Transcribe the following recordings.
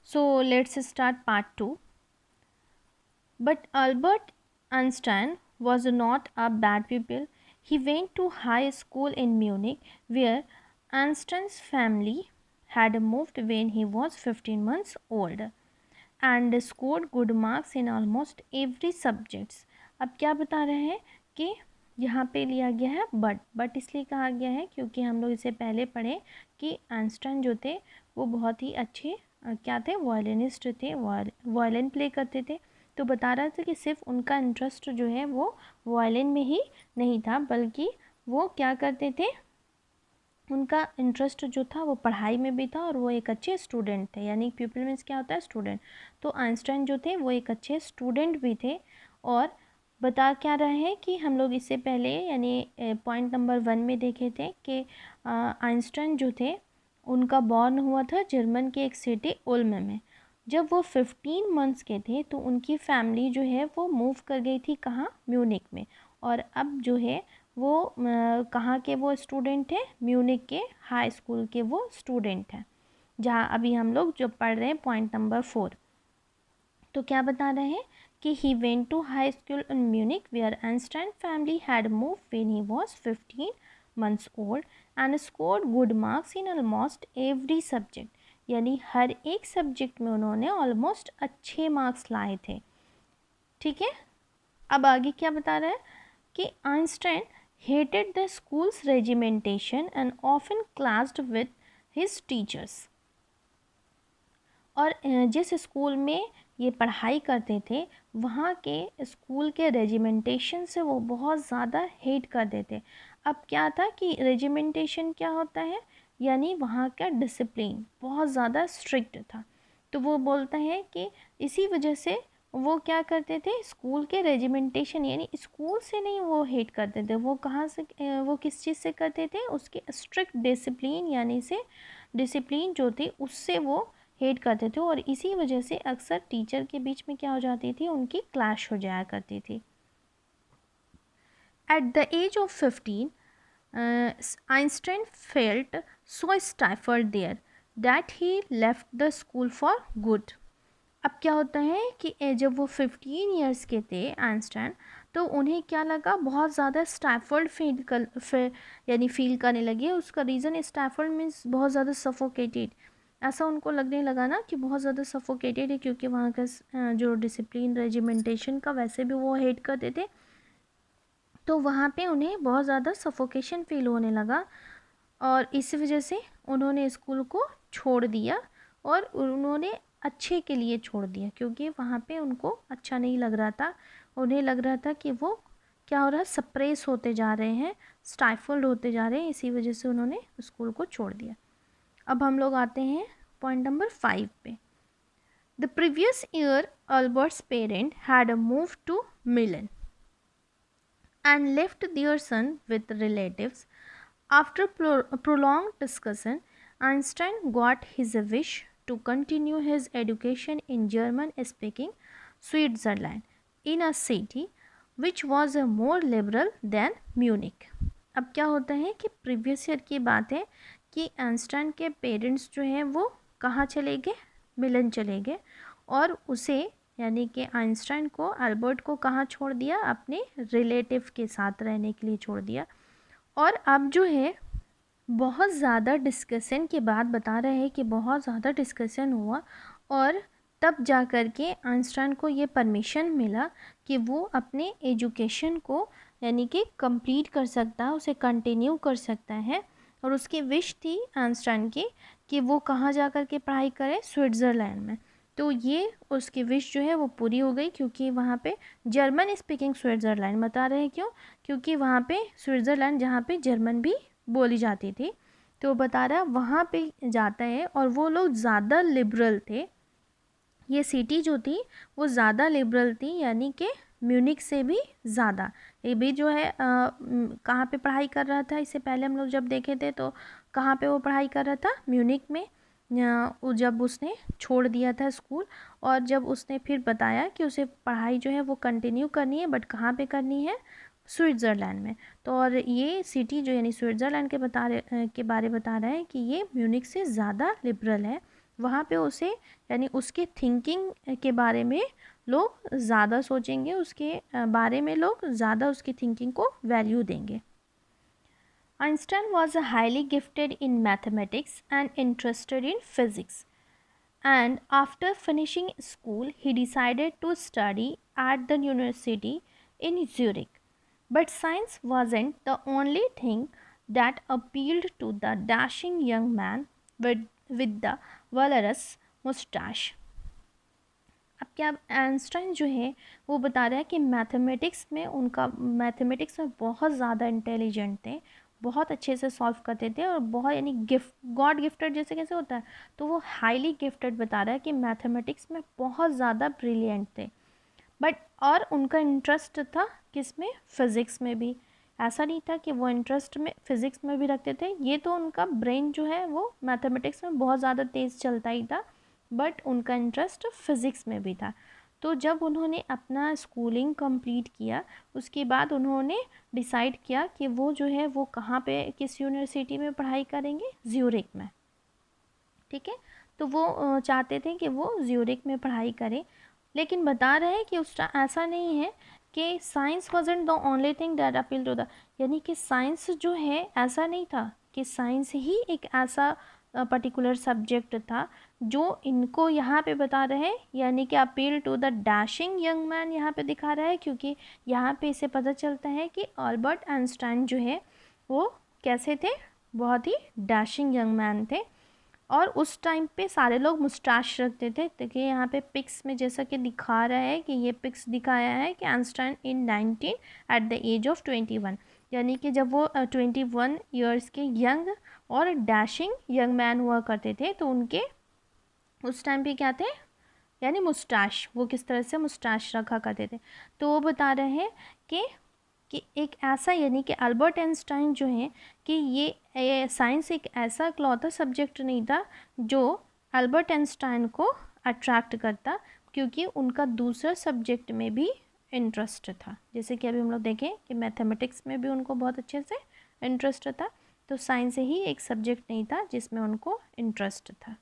So let's start part 2. But Albert Einstein was not a bad pupil. He went to high school in Munich, where Einstein's family had moved when he was 15 months old and scored good marks in almost every subjects. अब क्या बता रहे हैं कि यहाँ पे लिया गया है बट इसलिए कहा गया है क्योंकि हम लोग इससे पहले पढ़े कि आइंस्टाइन जो थे वो बहुत ही अच्छे क्या थे, वायलिनिस्ट थे, वायलिन प्ले करते थे। तो बता रहा था कि सिर्फ उनका इंटरेस्ट जो है वो वायलिन में ही नहीं था, बल्कि वो क्या करते थे, उनका इंटरेस्ट जो था वो पढ़ाई में भी था और वो एक अच्छे स्टूडेंट थे। यानी प्यूपिल मीन्स क्या होता है, स्टूडेंट। तो आइंस्टाइन जो थे वो एक अच्छे स्टूडेंट भी थे। और बता क्या रहे हैं कि हम लोग इससे पहले यानी पॉइंट नंबर 1 में देखे थे कि आइंस्टाइन जो थे उनका बॉर्न हुआ था जर्मन के एक सिटी उल्म में। जब वो 15 मंथ्स के थे तो उनकी फैमिली जो है वो मूव कर गई थी कहाँ, म्यूनिक में। और अब जो है वो कहाँ के वो स्टूडेंट हैं, म्यूनिक के हाई स्कूल के वो स्टूडेंट हैं, जहाँ अभी हम लोग जो पढ़ रहे हैं पॉइंट नंबर 4। तो क्या बता रहे हैं कि he went to high school in Munich where Einstein family had move when he was 15 months old and scored good marks in almost every subject. यानी हर एक सब्जेक्ट में उन्होंने ऑलमोस्ट अच्छे मार्क्स लाए थे। ठीक है, अब आगे क्या बता रहा है कि Einstein hated the school's regimentation and often clashed with his teachers। और जिस स्कूल में ये पढ़ाई करते थे वहाँ के स्कूल के रेजिमेंटेशन से वो बहुत ज़्यादा हेट करते थे। अब क्या था कि रेजिमेंटेशन क्या होता है, यानी वहाँ का डिसिप्लिन बहुत ज़्यादा स्ट्रिक्ट था। तो वो बोलता है कि इसी वजह से वो क्या करते थे, स्कूल के रेजिमेंटेशन यानी स्कूल से नहीं वो हेट करते थे, वो कहाँ से वो किस चीज़ से करते थे, उसके स्ट्रिक्ट डिसिप्लिन यानी से डिसिप्लिन जो थी उससे वो हेट करते थे। और इसी वजह से अक्सर टीचर के बीच में क्या हो जाती थी, उनकी क्लैश हो जाया करती थी। At the age of 15 Einstein felt so stifled there that he left the school for good. अब क्या होता है कि जब वो 15 ईयर्स के थे आइंस्टाइन, तो उन्हें क्या लगा, बहुत ज़्यादा स्टैफर्ड यानी फील करने लगे। उसका रीज़न स्टैफर्ड मीन्स बहुत ज़्यादा सफोकेटेड, ऐसा उनको लगने लगा ना कि बहुत ज़्यादा सफोकेटेड है, क्योंकि वहाँ का जो डिसिप्लिन रेजिमेंटेशन का वैसे भी वो हेट करते थे। तो वहाँ पे उन्हें बहुत ज़्यादा सफोकेशन फील होने लगा और इस वजह से उन्होंने स्कूल को छोड़ दिया। और उन्होंने अच्छे के लिए छोड़ दिया, क्योंकि वहाँ पे उनको अच्छा नहीं लग रहा था। उन्हें लग रहा था कि वो क्या हो रहा है, सप्रेस होते जा रहे हैं, स्टाइफल्ड होते जा रहे हैं, इसी वजह से उन्होंने स्कूल को छोड़ दिया। अब हम लोग आते हैं पॉइंट नंबर 5 पे। The previous year Albert's parent had move to Milan and left their son with relatives. After prolonged discussion, Einstein got his wish to continue his education in German speaking Switzerland in a city which was more liberal than Munich। अब क्या होता है कि previous year की बात है कि Einstein के पेरेंट्स जो हैं वो कहाँ चले गए, मिलन चले गए। और उसे यानी कि आइंस्टाइन को, अल्बर्ट को कहाँ छोड़ दिया, अपने रिलेटिव के साथ रहने के लिए छोड़ दिया। और अब जो है बहुत ज़्यादा डिस्कशन के बाद बता रहे हैं कि बहुत ज़्यादा डिस्कशन हुआ और तब जा कर के आइंस्टाइन को ये परमिशन मिला कि वो अपने एजुकेशन को यानी कि कंप्लीट कर सकता है, उसे कंटिन्यू कर सकता है। और उसकी विश थी आइंस्टाइन की कि वो कहाँ जा कर के पढ़ाई करे, स्विट्ज़रलैंड में। तो ये उसकी विश जो है वो पूरी हो गई, क्योंकि वहाँ पे जर्मन स्पीकिंग स्विट्ज़रलैंड बता रहे हैं क्यों, क्योंकि वहाँ पे स्विट्ज़रलैंड जहाँ पे जर्मन भी बोली जाती थी। तो बता रहा वहाँ पे जाता है और वो लोग ज़्यादा लिबरल थे। ये सिटी जो थी वो ज़्यादा लिबरल थी, यानी कि म्यूनिक से भी ज़्यादा। ये भी जो है कहाँ पे पढ़ाई कर रहा था, इससे पहले हम लोग जब देखे थे तो कहाँ पे वो पढ़ाई कर रहा था, म्यूनिक में। जब उसने छोड़ दिया था स्कूल और जब उसने फिर बताया कि उसे पढ़ाई जो है वो कंटिन्यू करनी है, बट कहाँ पे करनी है, स्विट्ज़रलैंड में। तो और ये सिटी जो यानी स्विट्ज़रलैंड के बारे बता रहा है कि ये म्यूनिक से ज़्यादा लिबरल है। वहाँ पे उसे यानी उसके थिंकिंग के बारे में लोग ज़्यादा सोचेंगे, उसके बारे में लोग ज़्यादा उसकी थिंकिंग को वैल्यू देंगे। Einstein was highly gifted in mathematics and interested in physics. And after finishing school, he decided to study at the university in Zurich. But science wasn't the only thing that appealed to the dashing young man with the valorous mustache. अब क्या, Einstein जो है वो बता रहा है कि mathematics में बहुत ज़्यादा इंटेलिजेंट थे, बहुत अच्छे से सॉल्व करते थे और बहुत यानी गिफ्ट गॉड गिफ्टेड जैसे कैसे होता है, तो वो हाईली गिफ्टेड बता रहा है कि मैथमेटिक्स में बहुत ज़्यादा ब्रिलियंट थे। बट और उनका इंटरेस्ट था किस में, फिज़िक्स में भी। ऐसा नहीं था कि वो इंटरेस्ट में फिज़िक्स में भी रखते थे, ये तो उनका ब्रेन जो है वो मैथमेटिक्स में बहुत ज़्यादा तेज़ चलता ही था, बट उनका इंटरेस्ट फिज़िक्स में भी था। तो जब उन्होंने अपना स्कूलिंग कंप्लीट किया, उसके बाद उन्होंने डिसाइड किया कि वो जो है वो कहाँ पे किस यूनिवर्सिटी में पढ़ाई करेंगे, ज्यूरिक में। ठीक है, तो वो चाहते थे कि वो ज्यूरिक में पढ़ाई करें, लेकिन बता रहे हैं कि उस ऐसा नहीं है कि science wasn't the only thing that appeal to the, यानी कि साइंस जो है ऐसा नहीं था कि साइंस ही एक ऐसा पर्टिकुलर सब्जेक्ट था जो इनको यहाँ पे बता रहे हैं, यानी कि appeal to the dashing young man यहाँ पे दिखा रहा है, क्योंकि यहाँ पे इसे पता चलता है कि अल्बर्ट आइंस्टाइन जो है वो कैसे थे, बहुत ही डैशिंग यंग मैन थे। और उस टाइम पे सारे लोग मुस्टाश रखते थे। देखिए यहाँ पे पिक्स में जैसा कि दिखा रहा है कि ये पिक्स दिखाया है कि Einstein in 19 at the age of 21, यानी कि जब वो 21 ईयर्स के यंग और डैशिंग यंग मैन हुआ करते थे, तो उनके उस टाइम पे क्या थे, यानी मुस्टाश, वो किस तरह से मुस्टाश रखा करते थे। तो वो बता रहे हैं कि एक ऐसा, यानी कि अल्बर्ट आइंस्टाइन जो है कि ये साइंस एक ऐसा इकलौता सब्जेक्ट नहीं था जो अल्बर्ट आइंस्टाइन को अट्रैक्ट करता, क्योंकि उनका दूसरा सब्जेक्ट में भी इंटरेस्ट था। जैसे कि अभी हम लोग देखें कि मैथमेटिक्स में भी उनको बहुत अच्छे से इंटरेस्ट था, तो साइंस ही एक सब्जेक्ट नहीं था जिसमें उनको इंटरेस्ट था।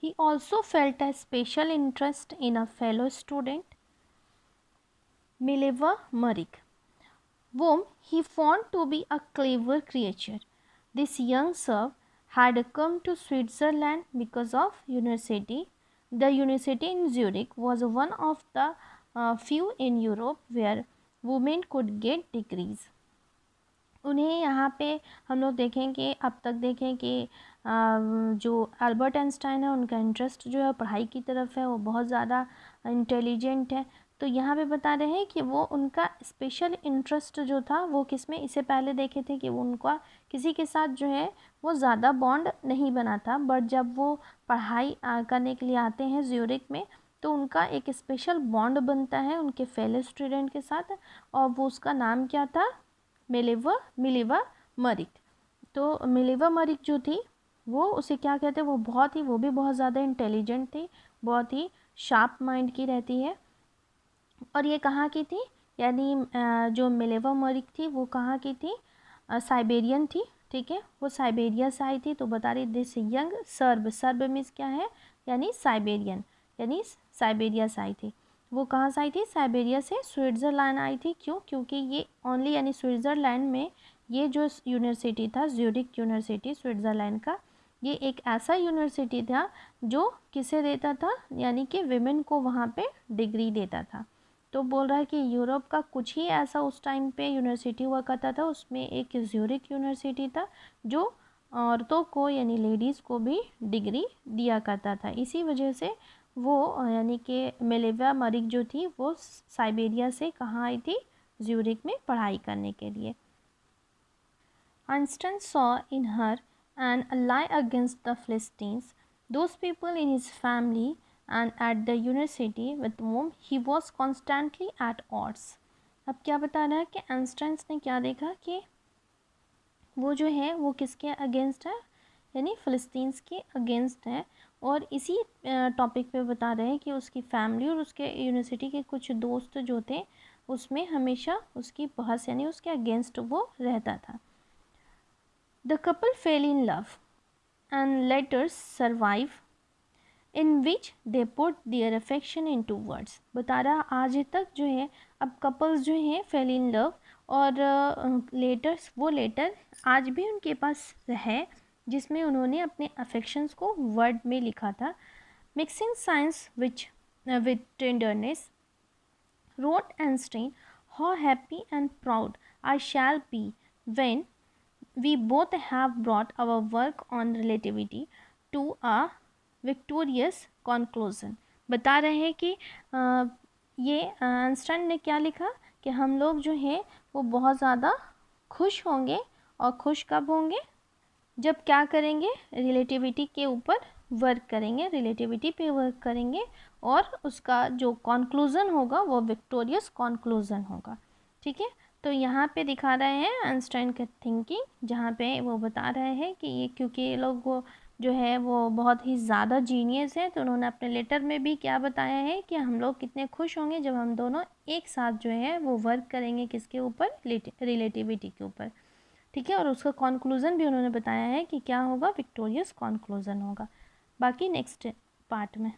He also felt a special interest in a fellow student, Mileva Marik, whom he found to be a clever creature. This young serf had come to Switzerland because of university. The university in Zurich was one of the few in Europe where women could get degrees. उन्हें यहाँ पे हम लोग देखें कि अब तक देखें कि जो अल्बर्ट आइंस्टाइन है उनका इंटरेस्ट जो है पढ़ाई की तरफ है, वो बहुत ज़्यादा इंटेलिजेंट है। तो यहाँ पे बता रहे हैं कि वो उनका स्पेशल इंटरेस्ट जो था वो किस में, इससे पहले देखे थे कि वो उनका किसी के साथ जो है वो ज़्यादा बॉन्ड नहीं बना था, बट जब वो पढ़ाई करने के लिए आते हैं ज्यूरिक में, तो उनका एक स्पेशल बॉन्ड बनता है उनके फेलो स्टूडेंट के साथ, और वो उसका नाम क्या था, मिलेवा मरिक। तो मिलेवा मरिक जो थी वो उसे क्या कहते हैं, वो भी बहुत ज़्यादा इंटेलिजेंट थी, बहुत ही शार्प माइंड की रहती है। और ये कहाँ की थी, यानी जो मिलेवा मरिक थी वो कहाँ की थी, साइबेरियन थी। ठीक है, वो साइबेरिया से आई थी। तो बता रही दिस यंग सर्ब मीन्स क्या है, यानी साइबेरियन, यानी साइबेरिया से आई थी। वो कहाँ से आई थी, साइबेरिया से स्विट्ज़रलैंड आई थी। क्यों, क्योंकि ये ओनली यानी स्विट्ज़रलैंड में ये जो यूनिवर्सिटी था, ज्यूरिक यूनिवर्सिटी स्विट्ज़रलैंड का, ये एक ऐसा यूनिवर्सिटी था जो किसे देता था, यानी कि विमेन को वहाँ पे डिग्री देता था। तो बोल रहा है कि यूरोप का कुछ ही ऐसा उस टाइम पे यूनिवर्सिटी हुआ करता था, उसमें एक ज्यूरिक यूनिवर्सिटी था जो औरतों को यानी लेडीज़ को भी डिग्री दिया करता था। इसी वजह से वो यानी कि मिलेवा मरिक जो थी वो साइबेरिया से कहाँ आई थी, ज्यूरिक में पढ़ाई करने के लिए। Einstein saw in her an ally against the Philistines, those people in his family and at the university with whom he was constantly at odds. अब क्या बता रहा है कि आइंस्टाइन ने क्या देखा कि वो जो है वो किसके अगेंस्ट है, यानी फ़िलिस्तीन्स के अगेंस्ट है। और इसी टॉपिक पे बता रहे हैं कि उसकी फैमिली और उसके यूनिवर्सिटी के कुछ दोस्त जो थे उसमें हमेशा उसकी बहस यानी उसके अगेंस्ट वो रहता था। The couple fell in love. and letters survive in which they put their affection into words. बता रहा आज तक जो है अब कपल्स जो हैं फेल इन लव और लेटर्स वो लेटर आज भी उनके पास है जिसमें उन्होंने अपने अफेक्शंस को वर्ड में लिखा था. Mixing science with tenderness, wrote Einstein, how happy and proud I shall be when we both have brought our work on relativity to a victorious conclusion. बता रहे हैं कि ये आइंस्टाइन ने क्या लिखा कि हम लोग जो हैं वो बहुत ज़्यादा खुश होंगे और खुश कब होंगे जब क्या करेंगे रिलेटिविटी के ऊपर वर्क करेंगे, रिलेटिविटी पे वर्क करेंगे और उसका जो कॉन्क्लूज़न होगा वो विक्टोरियस कॉन्क्लूज़न होगा. ठीक है, तो यहाँ पे दिखा रहे हैं आइंस्टाइन का थिंकिंग जहाँ पे वो बता रहे हैं कि ये क्योंकि ये लोग वो जो है वो बहुत ही ज़्यादा जीनियस है तो उन्होंने अपने लेटर में भी क्या बताया है कि हम लोग कितने खुश होंगे जब हम दोनों एक साथ जो है वो वर्क करेंगे किसके ऊपर रिलेटिविटी के ऊपर. ठीक है, और उसका कॉन्क्लूज़न भी उन्होंने बताया है कि क्या होगा विक्टोरियस कॉन्क्लूज़न होगा. बाकी नेक्स्ट पार्ट में.